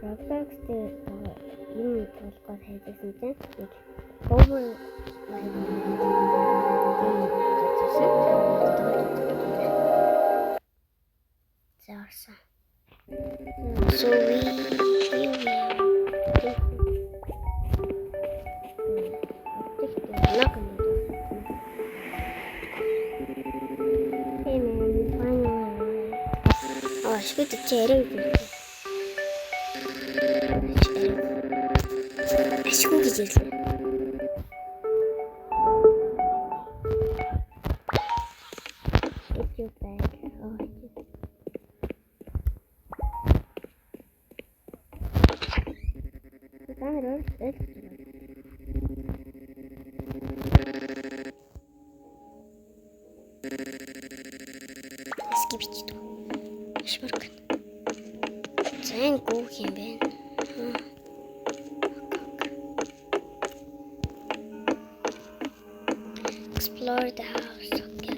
Roblox дээр юм толгой хайжсэн чинь нэг cover заасан. So we Швид чэрэг ашгүй гэж хэлсэн. Скипчито. Шмарк. Зэн гүх юм бэ. Explore the house. Okay.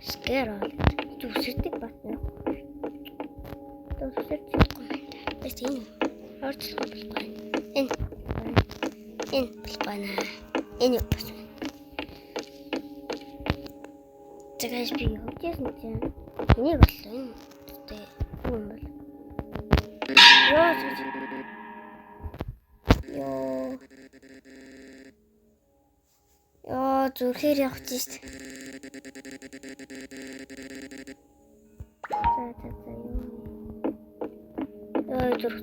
Scare all. Зүсэрдэг батна. Зүсэрдэг комент. Бэс энэ. Орчлон байна. Энэ байна. Энэ бас. Тэгэж би хөвчсэн чинь энийг боллоо энэ тэ юм бол. Яа зүрхээр явах гэж. Яа зүрх.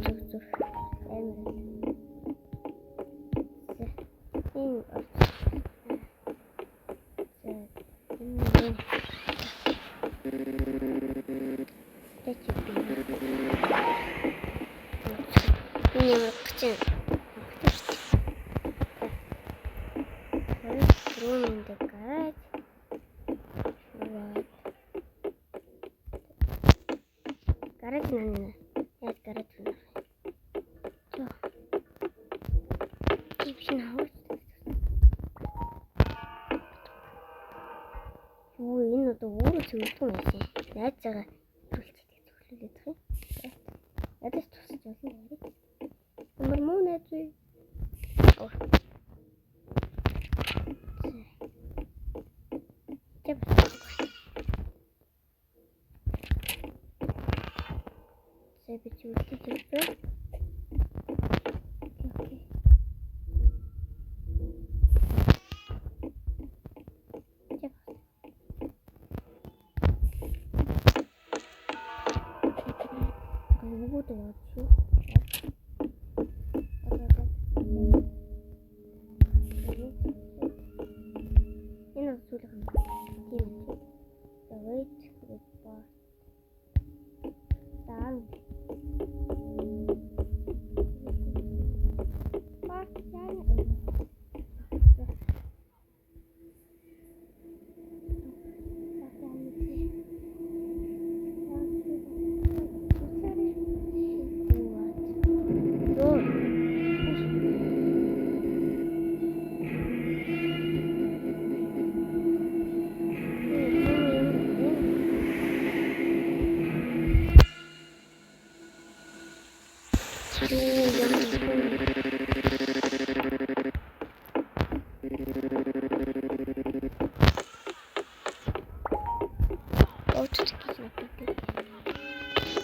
Гараж нана. Яа гараж нана. Ившин хавч. Юу энэ одоо өөрөө зөвлөсөн юм шиг. Яаж байгаа төлөвчтэй зөвлөлээд байгаа юм. Ядаж тусч болно яа. Ямар муу найз вэ?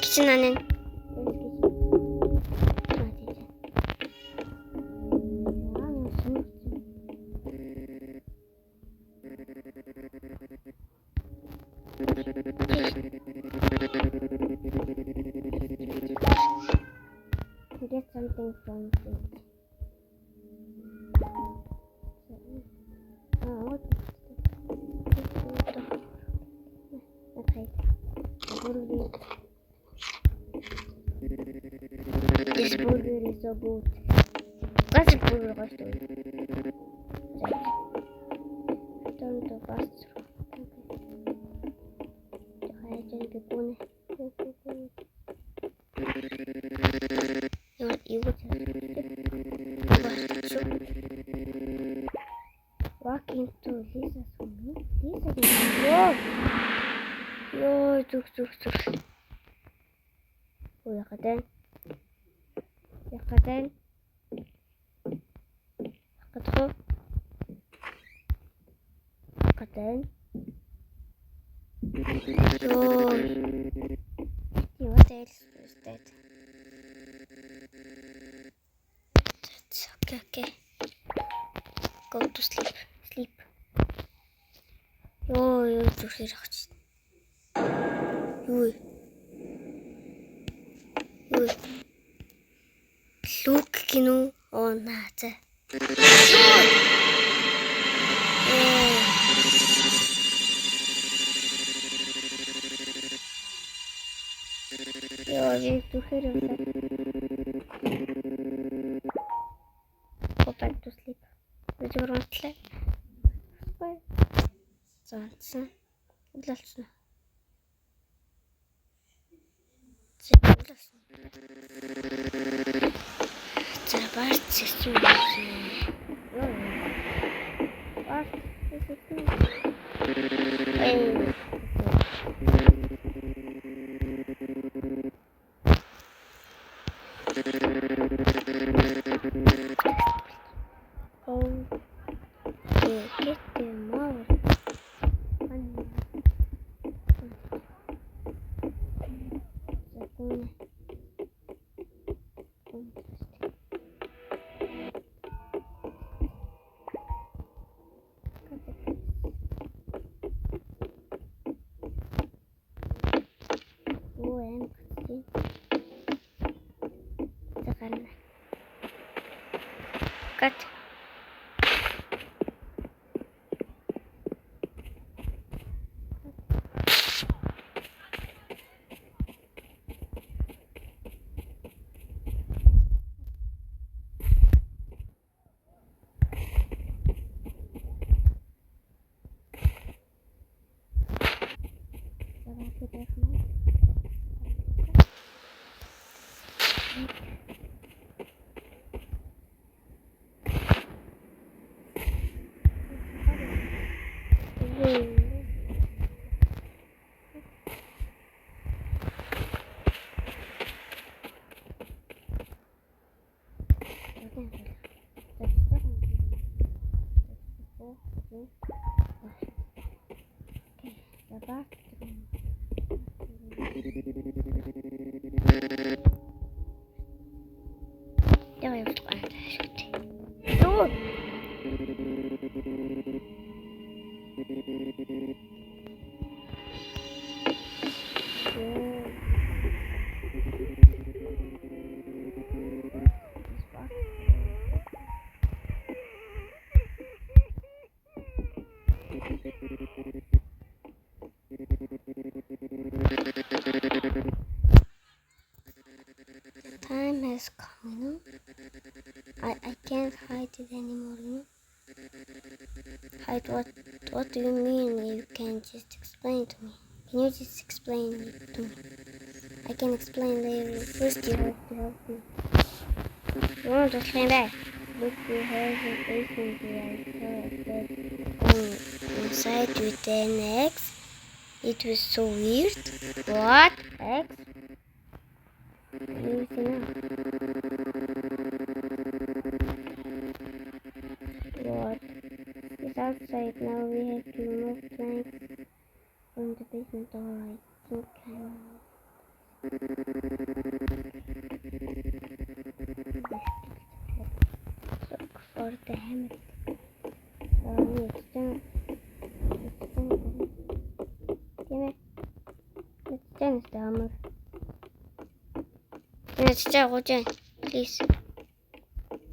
Kitchenanen. Get something from it. This burger is so good. What's a burger? Don't do fast. I think it's funny. Walk into Lisa's room. Whoa! Yo, look. Ой, яхатай. Хатах. Хаттай. Ёо. What else is that? That's okay. Go to sleep. Ёо, зүрхээр авч. Юу. Лук кино нааца. Ёо, зүрхээр авч. Go back to sleep. Зүгээр унтлаа. Бай. Заасан. Удлалцсан. Зэвлэсэн. За баарч систем болсон. Ёо. Баарч систем. Cut. Ja, jag förstår inte. Så! Time has come, you know? I can't hide it anymore, you know? Hide what do you mean? You can't just explain to me. Can you just explain it to me? I can explain later. First you have to help me. You want to explain that? Look, you have a patient inside with an X. It was so weird. What? X? You see now. What? It's outside now. We have to remove planks from the basement door. I think look for the hammer. It's done. It's the hammer. It's the please.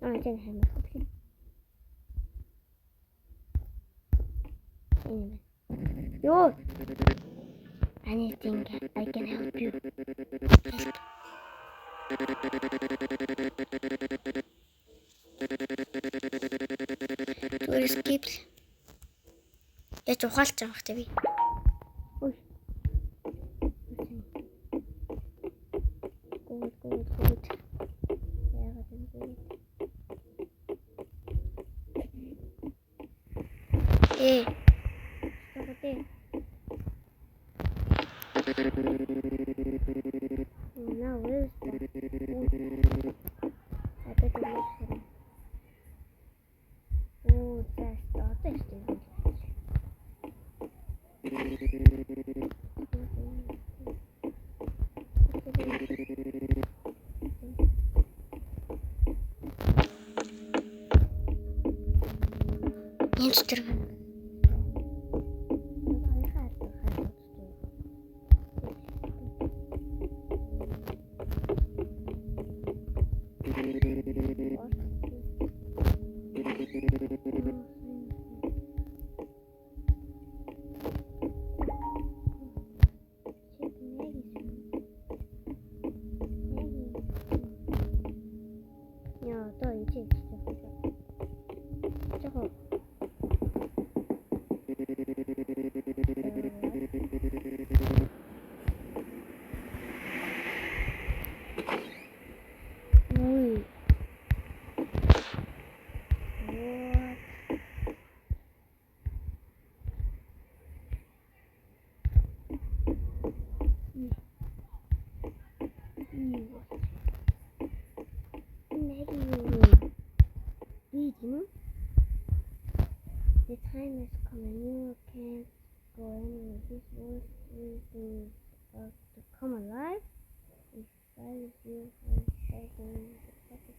Oh, it's the hammer. Anyway. Yo! Anything I can help you. Tourist keeps. Let's go halt on TV. Ой. Good. Hey. Now where Hamster. Ja, da är det. Jaha. Oj. The time has come and you can't go anywhere. This world is about to come alive. If I was you, I would start going to the pocket.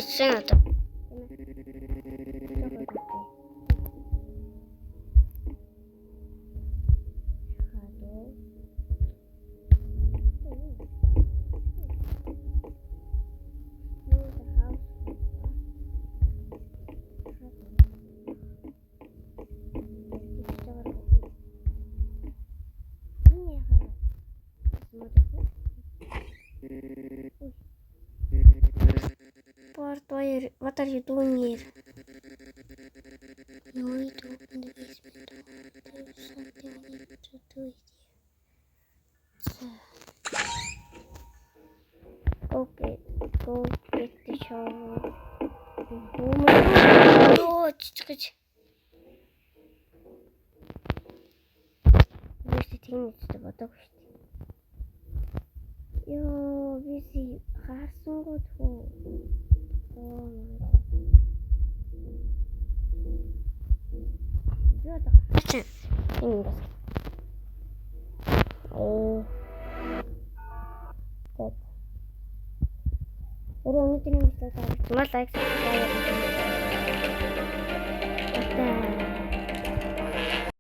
Certo. What are you doing here? No, we don't open the basement. There's something we need to do here. So, go get the shovel. Oh my god! Oh, Where's the thing that's the bottom? Yo, busy. Гарсан гоо тхүү. Oh my god. Юу даа? Ингэ. Oh. Өнөөдрийн видеог таалагдсан бол лайк, subscribe